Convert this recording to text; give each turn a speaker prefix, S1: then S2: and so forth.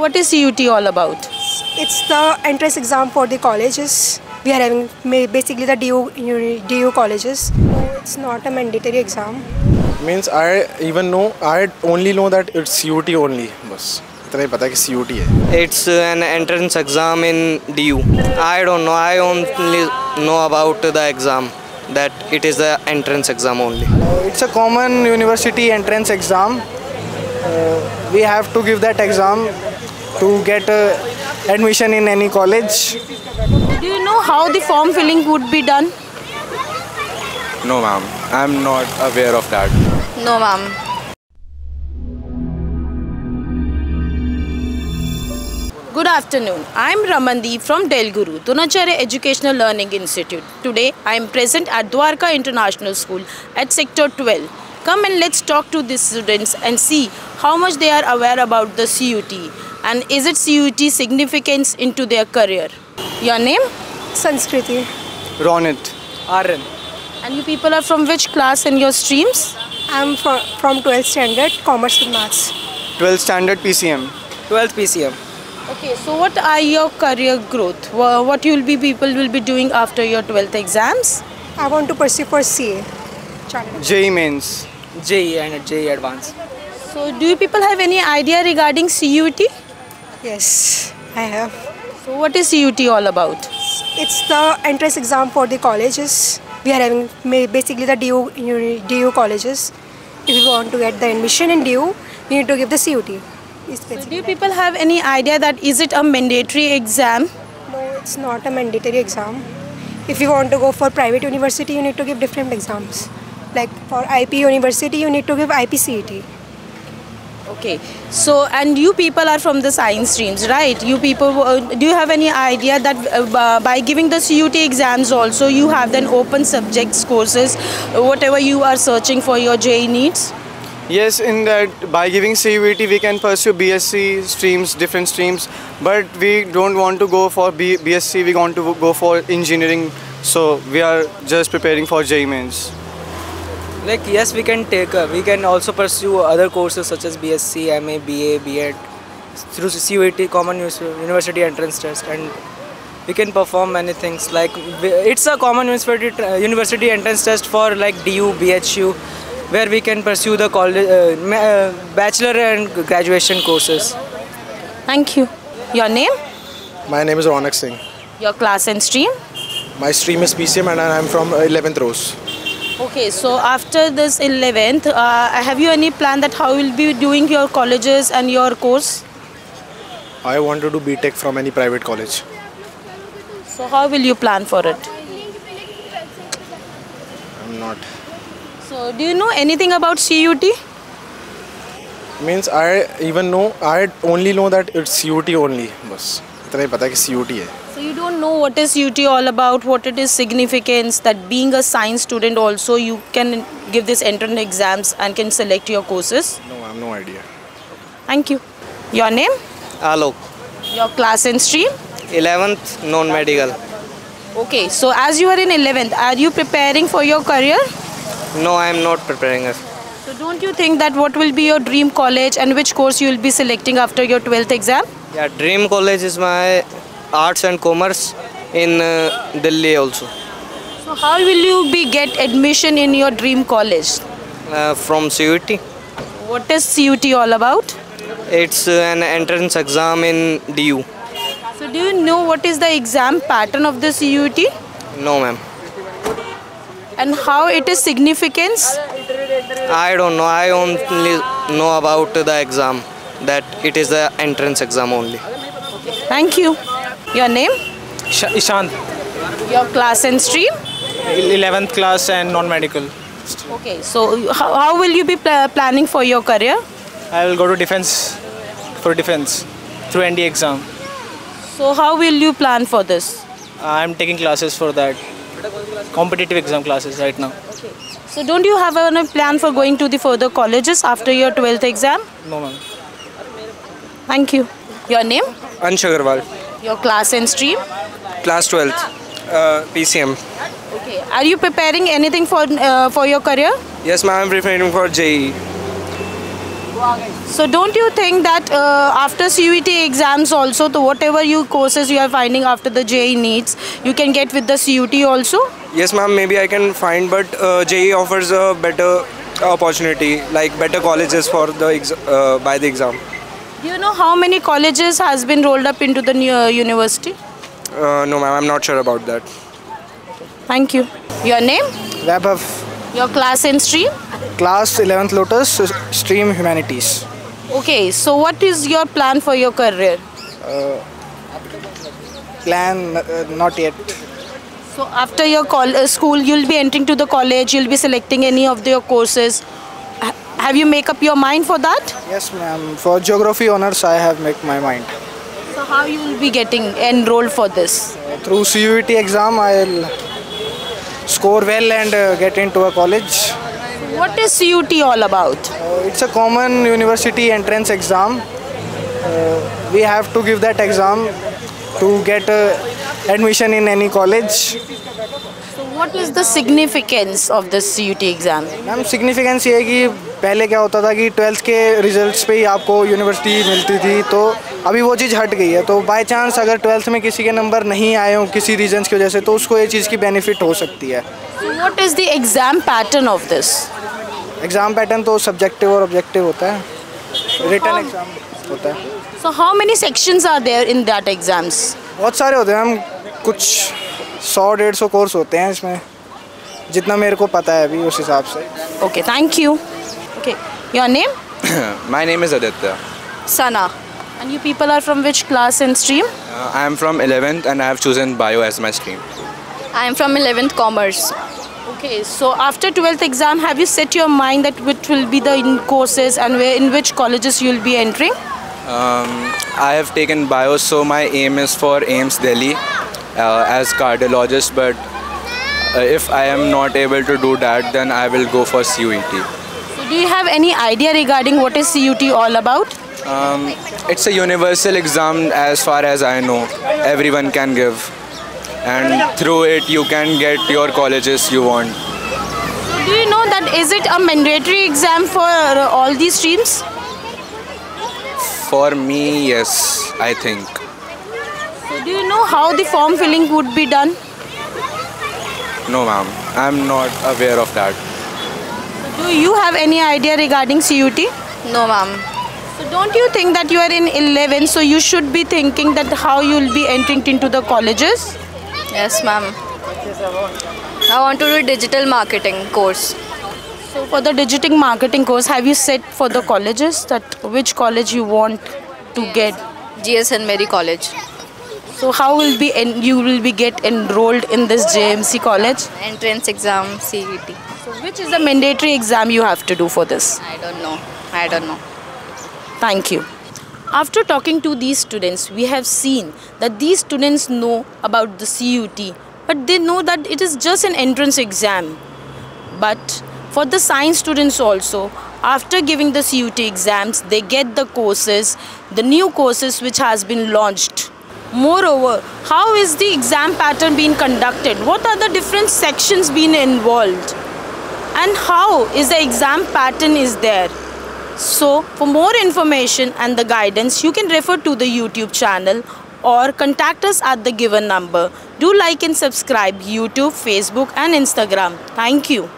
S1: what is CUT all about?
S2: It's the entrance exam for the colleges. We are having basically the DU colleges. So it's not a mandatory exam.
S3: Means I only know that it's CUT only. बस इतना ही पता है कि CUT है.
S4: It's an entrance exam in DU. I don't know. I only know about the exam, that it is the entrance exam only.
S5: It's a common university entrance exam. We have to give that exam to get admission in any college.
S1: Do you know how the form filling would be done?
S3: No ma'am, I'm not aware of that.
S1: No, ma'am. Good afternoon. I'm Ramandeep from Delguru, Dronacharya Educational Learning Institute. Today, I am present at Dwarka International School at Sector 12. Come and let's talk to these students and see how much they are aware about the CUT and is it CUT significance into their career. Your name?
S2: Sanskriti.
S5: Ronit. Aryan.
S1: And you people are from which class and your streams?
S2: I'm from 12th standard, Commerce with Maths.
S5: 12th standard PCM.
S4: 12th PCM.
S1: Okay, so what are your career growth? What people will be doing after your 12th exams?
S2: I want to pursue for CA.
S5: JEE Mains.
S4: JEE and JEE Advanced.
S1: So do you people have any idea regarding CUT?
S2: Yes, I have.
S1: So what is CUT all about?
S2: It's the entrance exam for the colleges. We are having basically the DU colleges. If you want to get the admission in DU, you need to give the CUT.
S1: So do you people have any idea that is it a mandatory exam?
S2: No, it's not a mandatory exam. If you want to go for private university, you need to give different exams. Like for IP university, you need to give IPCET.
S1: Okay, so and you people are from the science streams, right? You people, do you have any idea that by giving the CUT exams also, you have then open subjects courses, whatever you are searching for your JEE needs?
S5: Yes, in that by giving CUT we can pursue BSc streams, different streams, but we don't want to go for BSc, we want to go for engineering, so we are just preparing for JEE Mains.
S4: Like yes, we can also pursue other courses such as BSc, MA, BA, BEd through CUT, Common University Entrance Test, and we can perform many things. Like it's a Common University Entrance Test for like DU, BHU, where we can pursue the college, bachelor and graduation courses.
S1: Thank you. Your name?
S3: My name is Ronak Singh.
S1: Your class and stream?
S3: My stream is PCM and I'm from 11th rows.
S1: Okay, so after this 11th, have you any plan that how you will be doing your colleges and your course?
S3: I want to do BTech from any private college.
S1: So how will you plan for it?
S3: I'm not.
S1: So do you know anything about CUT?
S3: Means I only know that it's CUT only. बस इतना ही पता है कि CUT है.
S1: So you don't know what is CUT all about, what it is significance, that being a science student also you can give this entrance exams and can select your courses?
S3: No, I have no idea.
S1: Thank you. Your name?
S4: Alok.
S1: Your class and stream?
S4: 11th non-medical.
S1: Okay, so as you are in 11th, are you preparing for your career?
S4: No, I am not preparing it.
S1: So don't you think that what will be your dream college and which course you will be selecting after your 12th exam?
S4: Yeah, dream college is my Arts and Commerce in Delhi also.
S1: So how will you get admission in your dream college?
S4: From CUT.
S1: What is CUT all about?
S4: It's an entrance exam in DU.
S1: So do you know what is the exam pattern of the CUT?
S4: No, ma'am.
S1: And how it is significance?
S4: I don't know. I only know about the exam, that it is the entrance exam only.
S1: Thank you. Your name?
S6: Ishant.
S1: Your class and stream?
S6: 11th class and non-medical.
S1: Okay, so how will you be planning for your career?
S6: I will go to defense, through ND exam.
S1: So how will you plan for this?
S6: I am taking classes for that, competitive exam classes right now.
S1: Okay. So don't you have a plan for going to the further colleges after your 12th exam?
S6: No, ma'am.
S1: Thank you. Your name?
S4: Ansh Agarwal.
S1: Your class and stream?
S4: Class 12th. PCM.
S1: Okay. Are you preparing anything for your career?
S4: Yes, ma'am. I am preparing for JEE.
S1: So don't you think that after CUET exams also, so whatever courses you are finding after the JEE needs, you can get with the CUET also?
S7: Yes, ma'am. Maybe I can find, but JEE offers a better opportunity, like better colleges for the by the exam.
S1: Do you know how many colleges has been rolled up into the new university?
S7: No, ma'am. I'm not sure about that.
S1: Thank you. Your name?
S8: Vaibhav,
S1: Your class and stream?
S8: class 11th Lotus, stream humanities.
S1: Okay, so what is your plan for your career?
S8: Plan not yet.
S1: So after your school, you'll be entering to the college, you'll be selecting any of your courses. Have you make up your mind for that?
S8: Yes, ma'am. For geography honors, I have made my mind.
S1: So how you will be getting enrolled for this?
S8: Through CUET exam, I'll score well and get into a college.
S1: What is CUET all about?
S8: It's a common university entrance exam. We have to give that exam to get admission in any college.
S1: So what is the significance of this CUET exam?
S8: Ma'am significance ये है कि पहले क्या होता था कि 12th के results पे ही आपको यूनिवर्सिटी मिलती थी, तो अभी वो चीज़ हट गई है. तो बाय चांस अगर 12th में किसी के नंबर नहीं आए हों किसी रीजन्स की वजह से, तो उसको ये चीज़ की बेनिफिट हो सकती है.
S1: What is the exam pattern of this?
S8: Exam pattern तो सब्जेक्टिव और ऑब्जेक्टिव होता है, रिटन एग्ज़ाम होता है.
S1: So how many sections are there in that exams?
S8: बहुत सारे होते हैं मैम, कुछ 100-150 कोर्स होते हैं इसमें, जितना मेरे को पता है अभी उस हिसाब से.
S1: Okay, thank you. Okay, your name?
S9: My name is Aditya.
S1: Sana. And you people are from which class and stream?
S9: I am from 11th and I have chosen Bio as my stream.
S10: I am from 11th Commerce.
S1: Okay, so after 12th exam, have you set your mind that which will be the courses and in which colleges you will be entering?
S9: I have taken Bio, so my aim is for AIMS Delhi as cardiologist, but if I am not able to do that, then I will go for CUET.
S1: So do you have any idea regarding what is CUET all about?
S9: It's a universal exam as far as I know. Everyone can give, and through it you can get your colleges you want.
S1: So do you know that is it a mandatory exam for all these streams?
S9: For me, yes, I think.
S1: So do you know how the form filling would be done?
S9: No, ma'am. I'm not aware of that.
S1: Do you have any idea regarding CUET?
S10: No, ma'am.
S1: So don't you think that you are in 11, so you should be thinking that how you will be entering into the colleges?
S10: Yes, ma'am. I want to do a digital marketing course.
S1: So for the digital marketing course, have you set for the colleges that which college you want to get?
S10: GS and Mary College.
S1: So how will be you will be get enrolled in this JMC college?
S10: Entrance exam, CET.
S1: So which is the mandatory exam you have to do for this?
S10: I don't know. I don't know.
S1: Thank you. After talking to these students, we have seen that these students know about the CUET, but they know that it is just an entrance exam. But for the science students also, after giving the CUET exams, they get the courses, the new courses which has been launched. Moreover, how is the exam pattern being conducted? What are the different sections being involved? And how is the exam pattern is there? So, for more information and the guidance, you can refer to the YouTube channel or contact us at the given number. Do like and subscribe YouTube, Facebook and Instagram. Thank you.